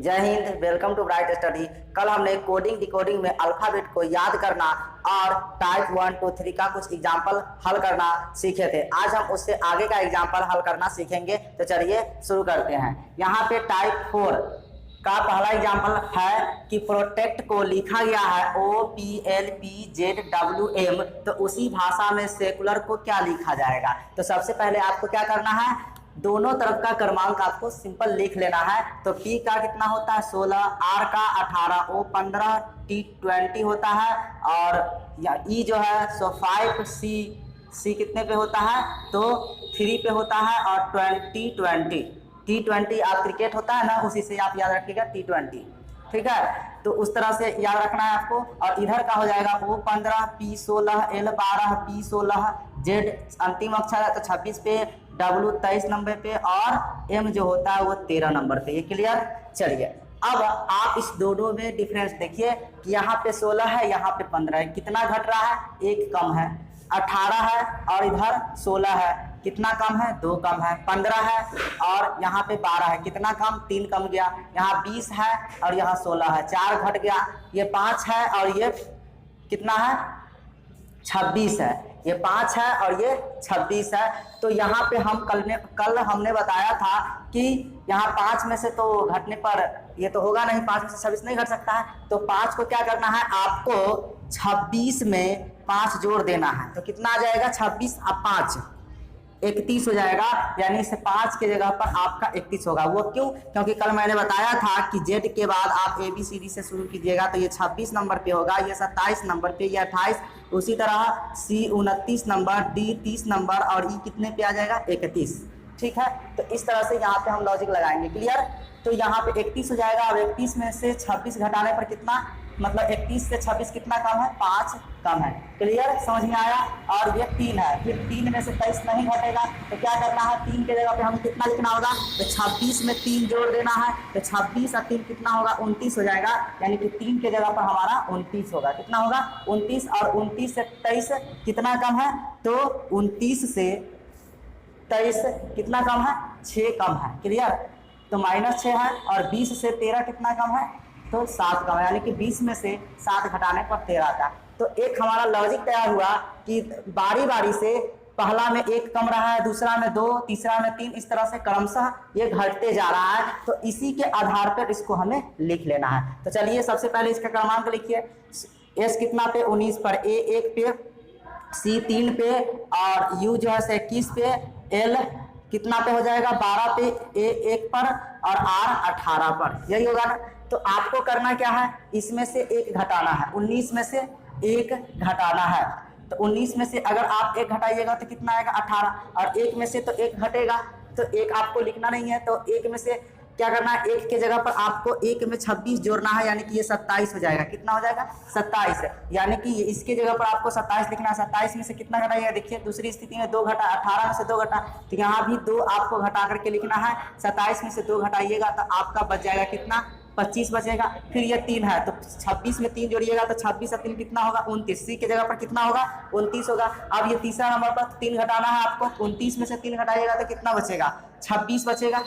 जय Hind. Welcome to bright study. कल हमने कोडिंग डिकोडिंग में अल्फाबेट को याद करना और टाइप 1 2 3 का कुछ एग्जाम्पल हल करना सीखे थे। आज हम उससे आगे का एग्जाम्पल हल करना सीखेंगे। तो चलिए शुरू करते हैं। यहाँ पे टाइप 4 का पहला एग्जाम्पल है कि प्रोटेक्ट को लिखा गया है OPLPZWM। तो उसी भाषा में सेकुलर को क्या लिखा जाएगा। तो सबसे पहले आपको क्या करना है, दोनों तरफ का क्रमांक आपको सिंपल लिख लेना है। तो P का कितना होता है 16, R का 18, O 15, T 20 होता है और E जो है सो 5, C कितने पे होता है तो 3 पे होता है और 20 T20 आप क्रिकेट होता है ना, उसी से आप याद रखिएगा T20। ठीक है, तो उस तरह से याद रखना है आपको। और इधर का हो जाएगा O 15, P 16, L 12, P 16, Z अंतिम अक्षर है तो 26 पे, W 23 नंबर पे और M जो होता है वो 13 नंबर पे। ये क्लियर। चलिए अब आप इस दोनों में डिफरेंस देखिए कि यहाँ पे 16 है, यहाँ पे 15 है। कितना घट रहा है, एक कम है। 18 है और इधर 16 है, कितना कम है, 2 कम है। 15 है और यहाँ पे 12 है, कितना कम, 3 कम गया। यहाँ 20 है और यहाँ 16 है, 4 घट गया। ये 5 है और ये कितना है 26 है। ये 5 है और ये 26 है। तो यहाँ पे हम कल हमने बताया था कि यहाँ 5 में से तो घटने पर ये तो होगा नहीं, 5 में से 26 नहीं घट सकता है। तो 5 को क्या करना है, आपको 26 में 5 जोड़ देना है। तो कितना आ जाएगा, 26 और 5 31 हो जाएगा। यानी इसे 5 के जगह पर आपका 31 होगा। वो क्यों, क्योंकि कल मैंने बताया था कि Z के बाद आप ABCD से शुरू कीजिएगा। तो ये 26 नंबर पे होगा, ये 27 नंबर पे, ये 28, उसी तरह C 29 नंबर, D 30 नंबर और E कितने पे आ जाएगा 31। ठीक है, तो इस तरह से यहाँ पे हम लॉजिक लगाएंगे। क्लियर। तो यहाँ पे 31 हो जाएगा और 31 में से 26 घटाने पर कितना, मतलब 31 से 26 कितना कम है, 5 कम है। क्लियर, समझ में आया। और ये 3 है, फिर 3 में से 23 नहीं घटेगा तो क्या करना है, 3 के जगह पे हमें कितना लिखना होगा, तो 26 में 3 जोड़ देना है। तो 26 और 3 कितना होगा, 29 हो जाएगा। यानी कि 3 के जगह पर हमारा 29 होगा। कितना होगा, 29। और 29 से 23 कितना कम है, तो 29 से 23 कितना कम है, 6 कम है। क्लियर, तो -6 है। और 20 से 13 कितना कम है, तो 7 कम है। यानी कि 20 में से 7 घटाने पर 13 आता है। तो एक हमारा लॉजिक तैयार हुआ कि बारी बारी से पहला में 1 कम रहा है, दूसरा में 2, तीसरा में 3, इस तरह से क्रमशः ये घटते जा रहा है। तो इसी के आधार पर इसको हमें लिख लेना है। तो चलिए सबसे पहले इसका क्रमांक लिखिए। S कितना पे, 19 पर, A 1 पे, C 3 पे और U जो है 21 पे, L कितना पे हो जाएगा 12 पे, A 1 पर और R 18 पर। यही होगा ना। तो आपको करना क्या है, इसमें से 1 घटाना है, 19 में से 1 घटाना है। तो 19 में से अगर आप 1 घटाइएगा तो कितना आएगा 18, और 1 में से तो 1 घटेगा तो 1 आपको लिखना नहीं है। तो 1 में से क्या करना है, 1 के जगह पर आपको 1 में 26 जोड़ना है। यानी कि ये 27 हो जाएगा। कितना हो जाएगा, 27। यानी कि इसके जगह पर आपको 27 लिखना है। 27 में से कितना घटाइएगा, देखिए दूसरी स्थिति में 2 घटा, 18 में से 2 घटा, तो यहाँ भी 2 आपको घटा करके लिखना है। 27 में से 2 घटाइएगा तो आपका बच जाएगा कितना, 25 बचेगा। फिर ये 3 है तो 26 में 3 जोड़िएगा तो 26 और 3 कितना होगा, 29। C के जगह पर कितना होगा, 29 होगा। अब ये तीसरा नंबर पर 3 घटाना है आपको। 29 में से 3 घटाइएगा तो कितना बचेगा, 26 बचेगा।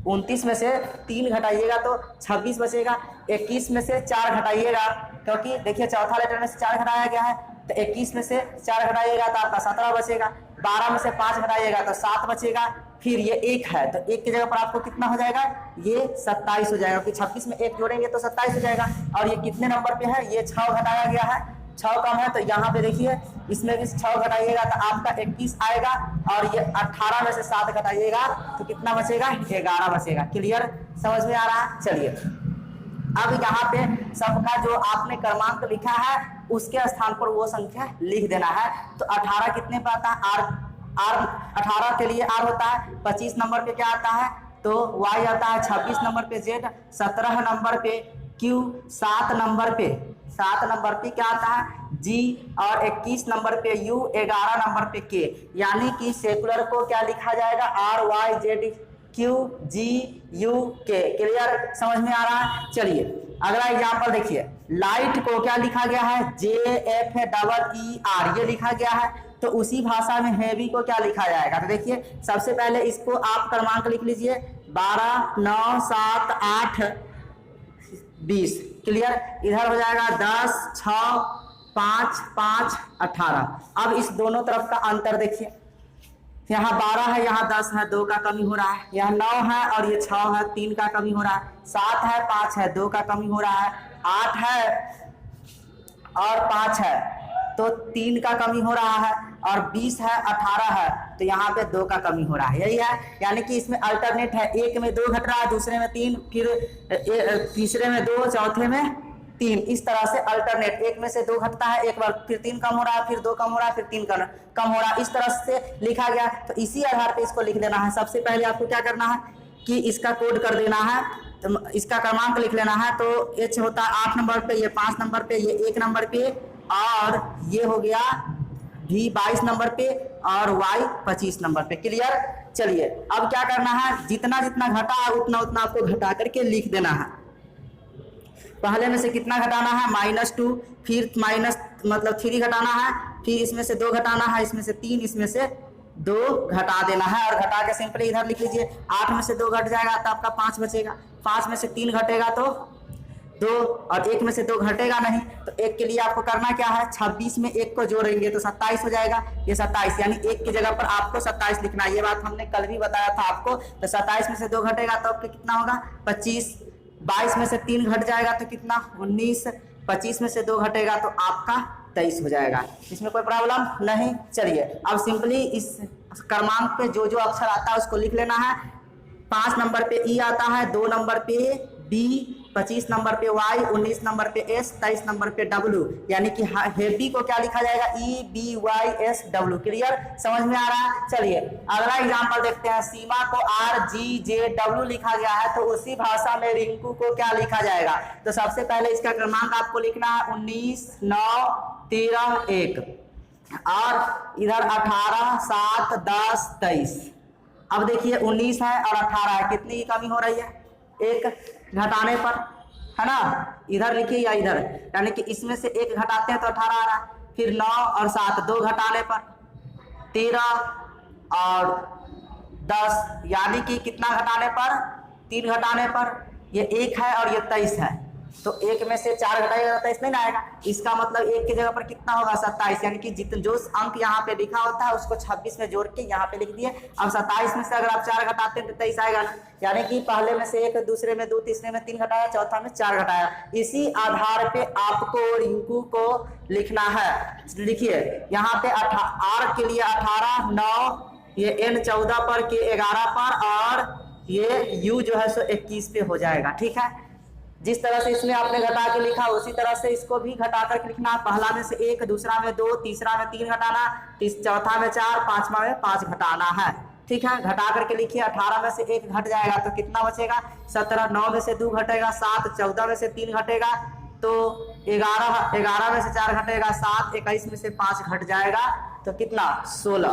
29 में से 3 घटाइएगा तो 26 बचेगा। 21 में से 4 घटाइएगा, क्योंकि देखिए चौथा लेटर में से 4 घटाया गया है। तो 21 में से 4 घटाइएगा तो आपका 17 बचेगा। 12 में से 5 घटाइएगा तो 7 बचेगा। फिर ये 1 है तो 1 की जगह पर आपको कितना हो जाएगा, ये 27 हो जाएगा, क्योंकि 26 में 1 जोड़ेंगे तो 27 हो जाएगा। और ये कितने नंबर पे है, ये 6 घटाया गया है, 6 कम है। तो यहाँ पे देखिए इसमें भी 6 घटाइएगा तो आपका 21 आएगा। और ये 18 में से 7 घटाइएगा तो कितना बचेगा, 11 बचेगा। क्लियर, समझ में आ रहा है। चलिए अब यहाँ पे सबका जो आपने क्रमांक लिखा है उसके स्थान पर वो संख्या लिख देना है। तो 18 कितने पे आता है, R 18 के लिए R होता है। 25 नंबर पे क्या आता है, तो Y आता है। 26 नंबर पे Z, 17 नंबर पे Q, 7 नंबर पे क्या आता है G और 21 नंबर पे U, 11 नंबर पे K। यानी कि सेकुलर को क्या लिखा जाएगा, R Y Z Q G U K। Clear, समझ में आ रहा है। चलिए अगला एग्जांपल देखिए। लाइट को क्या लिखा गया है, JFEER ये लिखा गया है। तो उसी भाषा में हैवी को क्या लिखा जाएगा। तो देखिए सबसे पहले इसको आप क्रमांक लिख लीजिए 12, 9, 7, 8, 20। क्लियर। इधर हो जाएगा 10, 6, 5, 5, 18। अब इस दोनों तरफ का अंतर देखिए, यहाँ 12 है, यहाँ 10 है, 2 का कमी हो रहा है। यहाँ 9 है और ये 6 है, 3 का कमी हो रहा है। 7 है, 5 है, 2 का कमी हो रहा है। 8 है और 5 है तो 3 का कमी हो रहा है। और 20 है, 18 है तो यहाँ पे 2 का कमी हो रहा है। यही है, यानी कि इसमें अल्टरनेट है, एक में 2 घट रहा है, दूसरे में 3, फिर तीसरे में 2, चौथे में 3। इस तरह से अल्टरनेट, एक में से 2 घटता है, एक बार फिर 3 कम हो रहा है, फिर 2 कम हो रहा है, फिर 3 कम हो रहा है। इस तरह से लिखा गया। तो इसी आधार पे इसको लिख देना है। सबसे पहले आपको क्या करना है कि इसका कोड कर देना है, तो इसका क्रमांक लिख लेना है। तो H होता है 8 नंबर पे, ये 5 नंबर पे, ये 1 नंबर पे, और ये हो गया V 22 नंबर पे और Y 25 नंबर पे। क्लियर। चलिए अब क्या करना है, जितना जितना घटा है उतना उतना आपको घटा करके लिख देना है। पहले में से कितना घटाना है, -2, फिर माइनस मतलब 3 घटाना है, फिर इसमें से 2 घटाना है, इसमें से 3, इसमें से 2 घटा देना है। और घटा के सिंपली इधर लिख लीजिए, 8 में से 2 घट जाएगा तो आपका 5 बचेगा। 5 में से 3 घटेगा तो 2, और 1 में से 2 घटेगा नहीं। तो 1 के लिए आपको करना क्या है, 26 में 1 को जोड़ेंगे तो 27 हो जाएगा। ये 27, यानी 1 की जगह पर आपको 27 लिखना है। ये बात हमने कल भी बताया था आपको। तो 27 में से 2 घटेगा तो आपका कितना होगा, 25। 22 में से 3 घट जाएगा तो कितना, 19। 25 में से 2 घटेगा तो आपका 23 हो जाएगा। इसमें कोई प्रॉब्लम नहीं। चलिए अब सिंपली इस क्रमांक पे जो जो अक्षर आता है उसको लिख लेना है। 5 नंबर पे E आता है, 2 नंबर पे B, 25 नंबर पे Y, 19 नंबर पे S, 23 नंबर पे W, यानी कि हैवी को क्या लिखा जाएगा, EBYSW। क्लियर, समझ में आ रहा है। चलिए अगला एग्जांपल देखते हैं। सीमा को RGJW लिखा गया है, तो उसी भाषा में रिंकू को क्या लिखा जाएगा। तो सबसे पहले इसका क्रमांक आपको लिखना है 19, 9, 13, 1, और इधर 18, 7, 10, 23। अब देखिए 19 है और 18 है, कितनी की कमी हो रही है, 1 घटाने पर, है ना। इधर लिखिए या इधर, यानी कि इसमें से 1 घटाते हैं तो 18 आ रहा है। फिर 9 और 7, 2 घटाने पर 13 और 10, यानी कि कितना घटाने पर, 3 घटाने पर। ये 1 है और ये 23 है, तो 1 में से 4 घटाएगा तो 23 नहीं आएगा। इसका मतलब 1 की जगह पर कितना होगा, 27, यानी कि जो अंक यहाँ पे लिखा होता है उसको 26 में जोड़ के यहाँ पे लिख दिए। अब 27 में से अगर आप 4 घटाते हैं तो 23 आएगा ना, यानी कि पहले में से 1, दूसरे में 2, तीसरे में 3 घटाया, चौथा में 4 घटाया। इसी आधार पे आपको रिंकू को लिखना है। लिखिए यहाँ पे R के लिए 18, 9, ये N 14 पर, K 11 पर, और ये U जो है सो 21 पे हो जाएगा। ठीक है, जिस तरह से इसमें आपने घटा के लिखा उसी तरह से इसको भी घटा कर लिखना। पहला में से 1, दूसरा में 2, तीसरा में 3 घटाना, चौथा में 4, पांचवा में 5 घटाना है। ठीक है, घटा करके लिखिए। 18 में से 1 घट जाएगा तो कितना बचेगा, 17। 9 में से 2 घटेगा, 7। 14 में से 3 घटेगा तो 11। 11 में से 4 घटेगा, 7। 21 में से 5 घट जाएगा तो कितना, 16,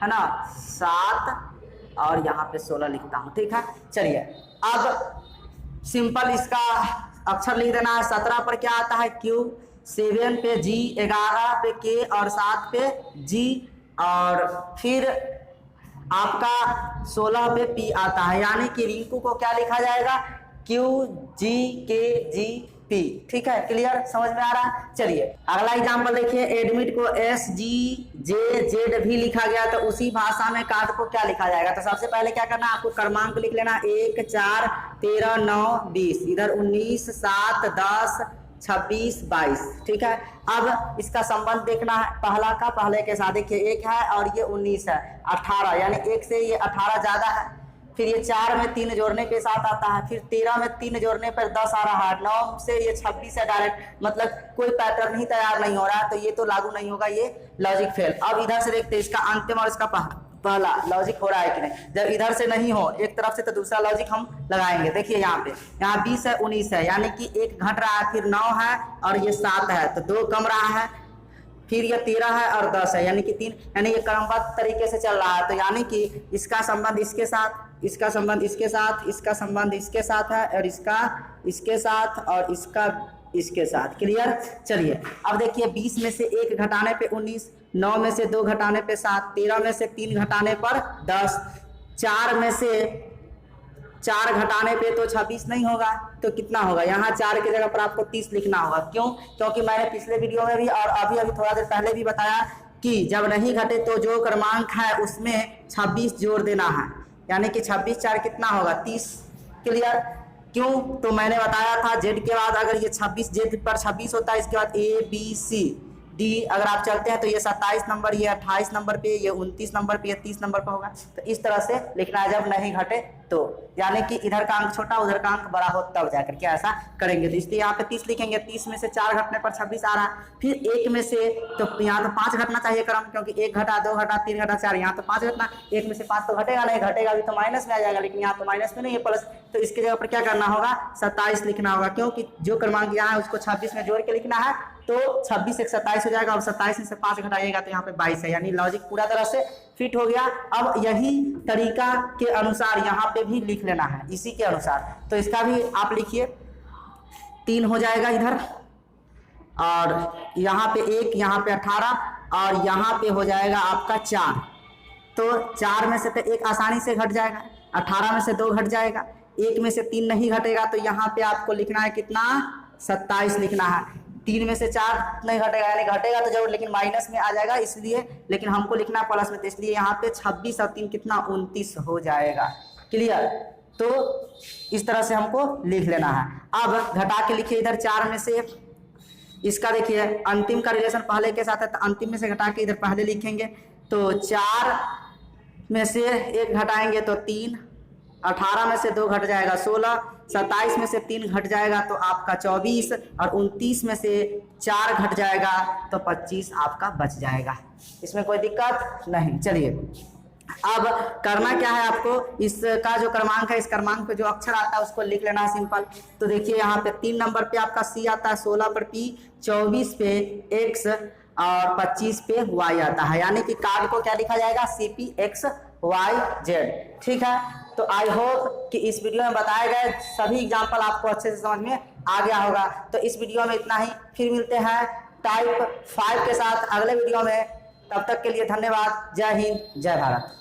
है ना। 7 और यहाँ पे 16 लिखता हूँ। ठीक है, चलिए अब सिंपल इसका अक्षर लिख देना है। 17 पर क्या आता है, Q, 7 पे G, 11 पे K और 7 पे G, और फिर आपका 16 पे P आता है, यानी कि रिंकू को क्या लिखा जाएगा, QGKGP। ठीक है, क्लियर, समझ में आ रहा है। चलिए अगला एग्जांपल देखिए। एडमिट को SGJZ भी लिखा गया, तो उसी भाषा में कार्ड को क्या लिखा जाएगा। तो सबसे पहले क्या करना है, आपको क्रमांक लिख लेना, 1, 4, 13, 9, 20, इधर 19, 7, 10, 26, 22। ठीक है, अब इसका संबंध देखना है पहला का पहले के साथ। देखिए 1 है और ये 19 है, 18, यानी 1 से ये 18 ज्यादा है। फिर ये 4 में 3 जोड़ने के साथ आता है, फिर 13 में 3 जोड़ने पर 10 आ रहा है, 9 से ये 26 है डायरेक्ट, मतलब कोई पैटर्न ही तैयार नहीं हो रहा है, तो ये तो लागू नहीं होगा, ये लॉजिक फेल। अब इधर से देखते हैं इसका अंतिम और इसका पहला लॉजिक हो रहा है कि नहीं। जब इधर से नहीं हो एक तरफ से तो दूसरा लॉजिक हम लगाएंगे। देखिए यहाँ पे, यहाँ 20 है, 19 है, यानी कि 1 घट रहा है, फिर 9 है और ये 7 है, तो 2 कम रहा है, फिर ये 13 है और 10 है, यानी कि 3, यानी ये क्रमबद्ध तरीके से चल रहा है। तो यानी कि इसका संबंध इसके साथ, इसका संबंध इसके साथ, इसका संबंध इसके साथ है, और इसका इसके साथ, और इसका इसके साथ। क्लियर। चलिए अब देखिए 20 में से 1 घटाने पे 19, 9 में से 2 घटाने पे 7, 13 में से 3 घटाने पर 10, 4 में से 4 घटाने पे तो 26 नहीं होगा, तो कितना होगा? यहाँ 4 की जगह पर आपको 30 लिखना होगा। क्यों? क्योंकि मैंने पिछले वीडियो में भी और अभी थोड़ा देर पहले भी बताया कि जब नहीं घटे तो जो क्रमांक है उसमें 26 जोड़ देना है, यानी कि 26 4 कितना होगा? 30। क्लियर। क्यों? तो मैंने बताया था जेड के बाद अगर ये 26 जेड पर 26 होता है, इसके बाद ए बी सी डी अगर आप चलते हैं तो ये 27 नंबर, ये 28 नंबर पे, ये 29 नंबर पे, ये 30 नंबर पे होगा। तो इस तरह से लिखना है जब नहीं घटे तो, यानी कि इधर का अंक छोटा उधर का अंक बड़ा हो तब जाकर के ऐसा करेंगे। तो इसलिए यहाँ पे 30 लिखेंगे। 30 में से 4 घटने पर 26 आ रहा है। फिर 1 में से तो यहाँ तो 5 घटना चाहिए क्रम, क्योंकि 1 घटा 2 घटा 3 घटा 4, यहाँ तो 5 घटना। 1 में से 5 तो घटेगा नहीं, घटेगा भी तो माइनस में आ जाएगा, लेकिन यहाँ तो माइनस में नहीं है प्लस, तो इसकी जगह पर क्या करना होगा? 27 लिखना होगा। क्योंकि जो क्रमांक यहाँ है उसको 26 में जोड़ के लिखना है, तो 26 एक 27 हो जाएगा। और 27 में से 5 घटाइएगा तो यहाँ पे 22 है, यानी लॉजिक पूरा तरह से फिट हो गया। अब यही तरीका के अनुसार यहाँ पे भी लिख लेना है, इसी के अनुसार। तो इसका भी आप लिखिए, 3 हो जाएगा इधर, और यहाँ पे 1, यहाँ पे 18, और यहाँ पे हो जाएगा आपका 4। तो 4 में से तो 1 आसानी से घट जाएगा, 18 में से 2 घट जाएगा, 1 में से 3 नहीं घटेगा, तो यहाँ पे आपको लिखना है कितना? 27 लिखना है। 3 में से 4 नहीं घटेगा, यानी घटेगा तो जरूर, लेकिन माइनस में आ जाएगा इसलिए, लेकिन हमको लिखना प्लस में, तो इसलिए यहाँ पे 26 और 3 कितना? 29 हो जाएगा। क्लियर। तो इस तरह से हमको लिख लेना है। अब घटा के लिखिए इधर 4 में से, इसका देखिए अंतिम का रिलेशन पहले के साथ है, तो अंतिम में से घटा के इधर पहले लिखेंगे। तो 4 में से 1 घटाएंगे तो 3, 18 में से 2 घट जाएगा 16, 27 में से 3 घट जाएगा तो आपका 24, और 29 में से 4 घट जाएगा तो 25 आपका बच जाएगा। इसमें कोई दिक्कत नहीं। चलिए अब करना क्या है आपको? इसका जो क्रमांक है, इस क्रमांक पे जो अक्षर आता है उसको लिख लेना है सिंपल। तो देखिए यहाँ पे 3 नंबर पे आपका सी आता है, 16 पर पी, 24 पे एक्स, और 25 पे वाई आता है, यानी कि कार्ड को क्या लिखा जाएगा? CPXYZ। ठीक है। तो आई होप कि इस वीडियो में बताए गए सभी एग्जाम्पल आपको अच्छे से समझ में आ गया होगा। तो इस वीडियो में इतना ही, फिर मिलते हैं टाइप 5 के साथ अगले वीडियो में। तब तक के लिए धन्यवाद। जय हिंद, जय भारत।